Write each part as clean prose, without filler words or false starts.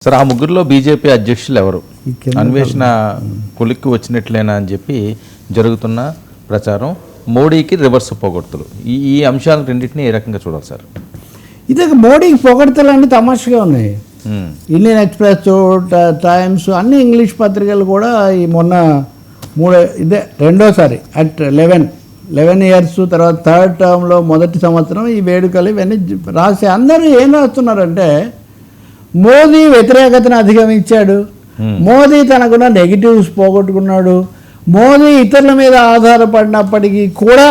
Sir ఆ ముగ్గురులో BJP అధ్యక్షులు ఎవరు? అన్వేషణ కొలిక్కి వచ్చినట్లేనా అని చెప్పి జరుగుతున్న ప్రచారం, మోడీకి రివర్స్ పొగడ్తలు, ఈ అంశాలు రెండింటినీ ఏ రకంగా చూడాలి సార్? ఇది మోడీకి పొగడ్తలు అన్నీ తమాషగా ఉన్నాయి. ఇండియన్ ఎక్స్ప్రెస్, టైమ్స్, అన్ని ఇంగ్లీష్ పత్రికలు కూడా ఈ మొన్న ఇదే రెండోసారి అట్ 11 ఇయర్స్ తర్వాత థర్డ్ టర్మ్లో మొదటి సంవత్సరం ఈ వేడుకలు ఇవన్నీ రాసి అందరూ ఏం రాస్తున్నారంటే మోదీ వ్యతిరేకతను అధిగమించాడు, మోదీ తనకున్న నెగిటివ్స్ పోగొట్టుకున్నాడు, మోదీ ఇతరుల మీద ఆధారపడినప్పటికీ కూడా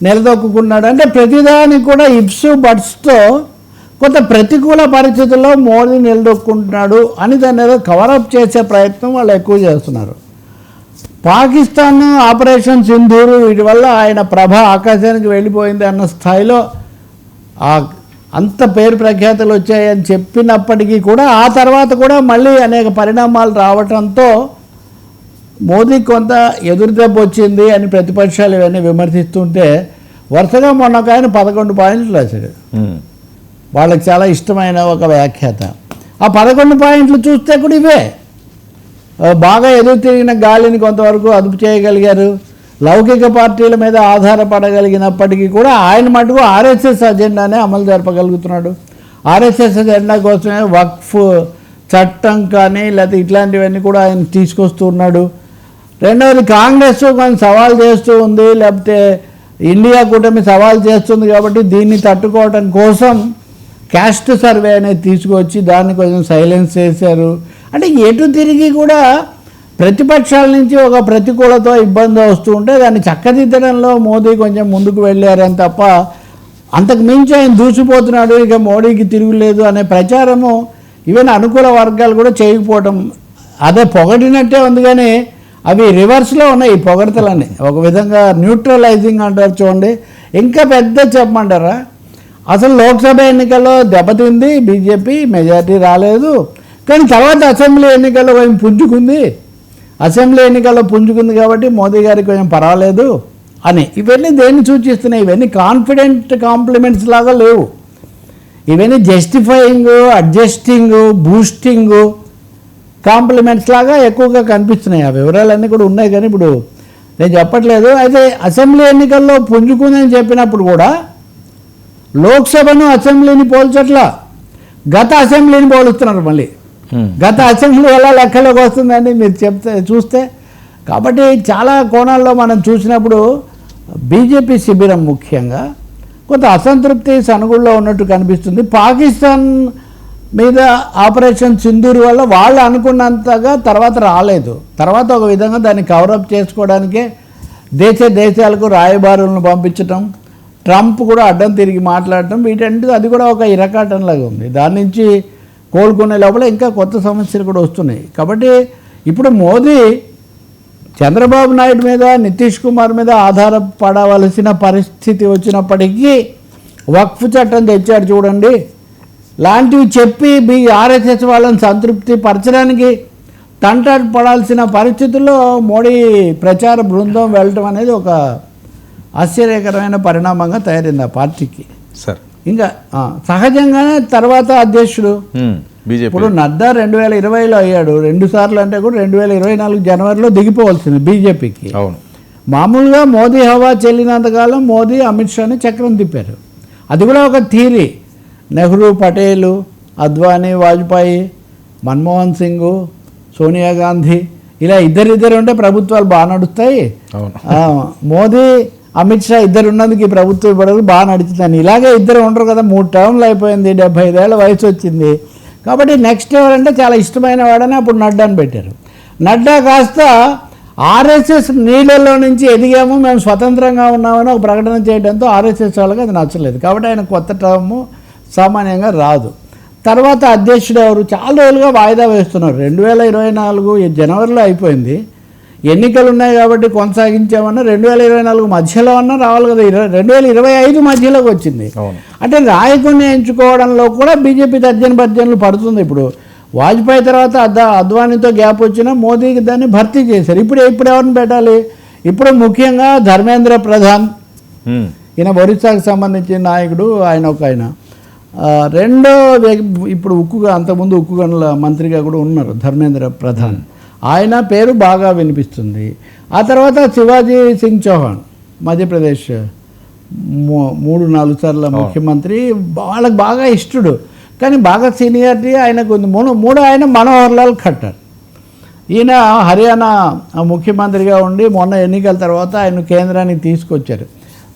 నిలదొక్కున్నాడు. అంటే ప్రతిదానికి కూడా ఇఫ్స్ బట్స్తో కొంత ప్రతికూల పరిస్థితుల్లో మోదీ నిలదొక్కుంటున్నాడు అని దాన్ని ఏదో కవరప్ చేసే ప్రయత్నం వాళ్ళు ఎక్కువ చేస్తున్నారు. పాకిస్తాన్ ఆపరేషన్ సింధూరు వీటి వల్ల ఆయన ప్రభ ఆకాశానికి వెళ్ళిపోయింది అన్న స్థాయిలో అంత పేరు ప్రఖ్యాతలు వచ్చాయని చెప్పినప్పటికీ కూడా ఆ తర్వాత కూడా మళ్ళీ అనేక పరిణామాలు రావటంతో మోదీ కొంత ఎదురుదెబ్బ వచ్చింది అని ప్రతిపక్షాలు ఇవన్నీ విమర్శిస్తుంటే వరుసగా మొన్న ఒక ఆయన 11 పాయింట్లు రాశాడు. వాళ్ళకి చాలా ఇష్టమైన ఒక వ్యాఖ్యాత. ఆ 11 పాయింట్లు చూస్తే కూడా ఇవే. బాగా ఎదురు తిరిగిన గాలిని కొంతవరకు అదుపు చేయగలిగారు, లౌకిక పార్టీల మీద ఆధారపడగలిగినప్పటికీ కూడా ఆయన మటుకు ఆర్ఎస్ఎస్ అజెండానే అమలు జరపగలుగుతున్నాడు. ఆర్ఎస్ఎస్ అజెండా కోసమే వక్ఫ్ చట్టం కానీ లేకపోతే ఇట్లాంటివన్నీ కూడా ఆయన తీసుకొస్తూ ఉన్నాడు. రెండవది కాంగ్రెస్ కొంచెం సవాల్ చేస్తూ ఉంది, లేకపోతే ఇండియా కూటమి సవాల్ చేస్తుంది కాబట్టి దీన్ని తట్టుకోవడం కోసం క్యాస్ట్ సర్వే అనేది తీసుకొచ్చి దాన్ని కొంచెం సైలెన్స్ చేశారు. అంటే ఎటు తిరిగి కూడా ప్రతిపక్షాల నుంచి ఒక ప్రతికూలతో ఇబ్బంది వస్తూ ఉంటే దాన్ని చక్కదిద్దడంలో మోదీ కొంచెం ముందుకు వెళ్ళారని తప్ప అంతకు మించి ఆయన దూసిపోతున్నాడు, ఇక మోడీకి తిరుగులేదు అనే ప్రచారము ఈవెన్ అనుకూల వర్గాలు కూడా చేయకపోవటం అదే పొగడినట్టే ఉంది. కానీ అవి రివర్స్లో ఉన్నాయి ఈ పొగడతలన్నీ. ఒక విధంగా న్యూట్రలైజింగ్ అంటారు చూడండి. ఇంకా పెద్ద చెప్పమంటారా, అసలు లోక్సభ ఎన్నికల్లో దెబ్బతింది బీజేపీ, మెజారిటీ రాలేదు, కానీ తర్వాత అసెంబ్లీ ఎన్నికల్లో కొంచెం పుంజుకుంది, అసెంబ్లీ ఎన్నికల్లో పుంజుకుంది కాబట్టి మోదీ గారికి కొంచెం పర్వాలేదు అని. ఇవన్నీ దేన్ని సూచిస్తున్నాయి? ఇవన్నీ కాన్ఫిడెంట్ కాంప్లిమెంట్స్ లాగా లేవు. ఇవన్నీ జస్టిఫైయింగ్, అడ్జస్టింగ్, బూస్టింగ్ కాంప్లిమెంట్స్ లాగా ఎక్కువగా కనిపిస్తున్నాయి. ఆ వివరాలన్నీ కూడా ఉన్నాయి, కానీ ఇప్పుడు నేను చెప్పట్లేదు. అయితే అసెంబ్లీ ఎన్నికల్లో పుంజుకుందని చెప్పినప్పుడు కూడా లోక్సభను అసెంబ్లీని పోల్చట్లా, గత అసెంబ్లీని పోలుస్తున్నారు. మళ్ళీ గత అసెంబ్లీ ఎలా లెక్కలోకి వస్తుందని మీరు చూస్తే. కాబట్టి చాలా కోణాల్లో మనం చూసినప్పుడు బీజేపీ శిబిరం ముఖ్యంగా కొంత అసంతృప్తి సనుగుల్లో ఉన్నట్టు కనిపిస్తుంది. పాకిస్తాన్ మీద ఆపరేషన్ సింధూర్ వల్ల వాళ్ళు అనుకున్నంతగా తర్వాత రాలేదు. తర్వాత ఒక విధంగా దాన్ని కవరప్ చేసుకోవడానికే దేశాలకు రాయబారులను పంపించటం, ట్రంప్ కూడా అడ్డం తిరిగి మాట్లాడటం, వీటంటే అది కూడా ఒక ఇరకాటంలాగా ఉంది. దాని నుంచి కోలుకునే లోపల ఇంకా కొత్త సమస్యలు కూడా వస్తున్నాయి. కాబట్టి ఇప్పుడు మోదీ చంద్రబాబు నాయుడు మీద, నితీష్ కుమార్ మీద ఆధారపడవలసిన పరిస్థితి వచ్చినప్పటికీ వక్ఫ్ చట్టం తెచ్చాడు చూడండి, లాంటివి చెప్పి ఆర్ఎస్ఎస్ వాళ్ళని సంతృప్తి పరచడానికి తంటాపడాల్సిన పరిస్థితుల్లో మోడీ ప్రచార బృందం వెళ్ళటం అనేది ఒక ఆశ్చర్యకరమైన పరిణామంగా తయారైంది ఆ పార్టీకి. సార్ ఇంకా సహజంగానే తర్వాత అధ్యక్షుడు ఇప్పుడు నడ్డా 2020లో అయ్యాడు 2 సార్లు, అంటే కూడా 2024 జనవరిలో దిగిపోవాల్సింది బీజేపీకి. అవును. మామూలుగా మోదీ హవా చెల్లినంతకాలం మోదీ, అమిత్ షాని చక్రం తిప్పారు. అది కూడా ఒక థీరీ. నెహ్రూ, పటేలు, అద్వానీ, వాజ్పేయి, మన్మోహన్ సింగ్, సోనియా గాంధీ, ఇలా ఇద్దరు ఉంటే ప్రభుత్వాలు బాగా నడుస్తాయి. మోదీ, అమిత్ షా ఇద్దరు ఉన్నందుకు ఈ ప్రభుత్వం ఇవ్వడం బాగా నడుస్తుందని. ఇలాగే ఇద్దరు ఉండరు కదా, 3 టర్మ్లు అయిపోయింది, 75 ఏళ్ళ వయసు వచ్చింది. కాబట్టి నెక్స్ట్ ఎవరంటే చాలా ఇష్టమైన వాడని అప్పుడు నడ్డాని పెట్టారు. నడ్డా కాస్త ఆర్ఎస్ఎస్ నీళ్ళల్లో నుంచి ఎదిగాము, మేము స్వతంత్రంగా ఉన్నామని ఒక ప్రకటన చేయడంతో ఆర్ఎస్ఎస్ వాళ్ళకి అది నచ్చలేదు. కాబట్టి ఆయన కొత్త టర్మ్ సామాన్యంగా రాదు. తర్వాత అధ్యక్షుడు ఎవరు చాలా రోజులుగా వాయిదా వేస్తున్నారు. 2024 జనవరిలో అయిపోయింది, ఎన్నికలు ఉన్నాయి కాబట్టి కొనసాగించామన్నా 2024 మధ్యలో అన్నా రావాలి కదా, 2025 మధ్యలోకి వచ్చింది. అంటే నాయకుడిని ఎంచుకోవడంలో కూడా బీజేపీ తర్జనభర్జనలు పడుతుంది. ఇప్పుడు వాజ్పేయి తర్వాత అద్వానీతో గ్యాప్ వచ్చినా మోదీకి దాన్ని భర్తీ చేశారు. ఇప్పుడు ఎవరిని పెట్టాలి? ఇప్పుడు ముఖ్యంగా ధర్మేంద్ర ప్రధాన్, ఈయన ఒరిస్సాకు సంబంధించిన నాయకుడు, ఆయన రెండో ఇప్పుడు అంతకుముందు ఉక్కు గనుల మంత్రిగా కూడా ఉన్నారు ధర్మేంద్ర ప్రధాన్, ఆయన పేరు బాగా వినిపిస్తుంది. ఆ తర్వాత శివాజీ సింగ్ చౌహాన్ మధ్యప్రదేశ్ 3-4 సార్ల ముఖ్యమంత్రి, వాళ్ళకి బాగా ఇష్టడు కానీ బాగా సీనియారిటీ ఆయనకు ఉంది. మూడు ఆయన మనోహర్ లాల్ ఖట్టర్, ఈయన హర్యానా ముఖ్యమంత్రిగా ఉండి మొన్న ఎన్నికల తర్వాత ఆయన కేంద్రానికి తీసుకొచ్చారు.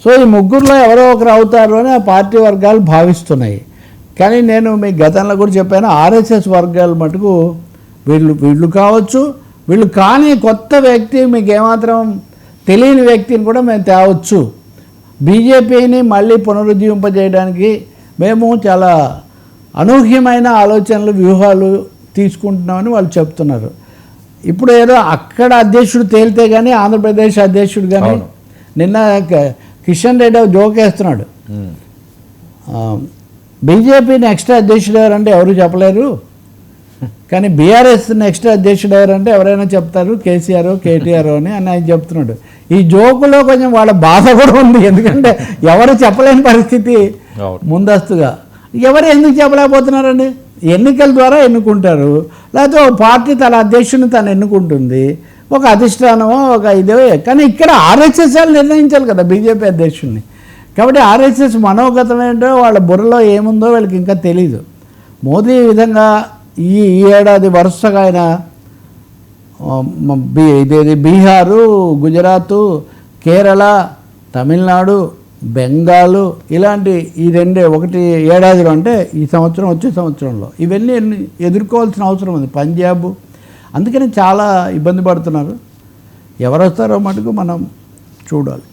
సో ఈ ముగ్గురులో ఎవరో ఒకరు అవుతారు అని ఆ పార్టీ వర్గాలు భావిస్తున్నాయి. కానీ నేను మీకు గతంలో కూడా చెప్పాను, ఆర్ఎస్ఎస్ వర్గాలు మటుకు వీళ్ళు కావచ్చు, వీళ్ళు కానీ కొత్త వ్యక్తి మీకు ఏమాత్రం తెలియని వ్యక్తిని కూడా మేము తేవచ్చు, బీజేపీని మళ్ళీ పునరుజ్జీవింపజేయడానికి మేము చాలా అనూహ్యమైన ఆలోచనలు వ్యూహాలు తీసుకుంటున్నామని వాళ్ళు చెప్తున్నారు. ఇప్పుడు ఏదో అక్కడ అధ్యక్షుడు తేలితే కానీ ఆంధ్రప్రదేశ్ అధ్యక్షుడు కానీ, నిన్న కిషన్ రెడ్డి జోక్ వేస్తున్నాడు, బీజేపీ నెక్స్ట్ అధ్యక్షుడు ఎవరంటే ఎవరు చెప్పలేరు, కానీ బీఆర్ఎస్ నెక్స్ట్ అధ్యక్షుడు ఎవరంటే ఎవరైనా చెప్తారు, కేసీఆర్ కేటీఆర్ అని ఆయన చెప్తున్నాడు. ఈ జోకులో కొంచెం వాళ్ళ బాధ కూడా ఉంది, ఎందుకంటే ఎవరు చెప్పలేని పరిస్థితి ముందస్తుగా. ఎవరు ఎందుకు చెప్పలేకపోతున్నారండి? ఎన్నికల ద్వారా ఎన్నుకుంటారు, లేకపోతే ఒక పార్టీ తన అధ్యక్షుడిని తను ఎన్నుకుంటుంది, ఒక అధిష్టానమో ఒక ఇదే. కానీ ఇక్కడ ఆర్ఎస్ఎస్ వాళ్ళు నిర్ణయించాలి కదా బీజేపీ అధ్యక్షుడిని. కాబట్టి ఆర్ఎస్ఎస్ మనోగతం ఏంటో వాళ్ళ బుర్రలో ఏముందో వీళ్ళకి ఇంకా తెలీదు. మోదీ ఈ విధంగా ఈ ఏడాది వరుసగా ఆయన ఇదేది బీహారు, గుజరాతు, కేరళ, తమిళనాడు, బెంగాలు ఇలాంటి ఈ ఒకటి ఏడాదిలో అంటే ఈ సంవత్సరం వచ్చే సంవత్సరంలో ఇవన్నీ ఎదుర్కోవాల్సిన అవసరం ఉంది, పంజాబ్. అందుకని చాలా ఇబ్బంది పడుతున్నారు. ఎవరు వస్తారో మటుకు మనం చూడాలి.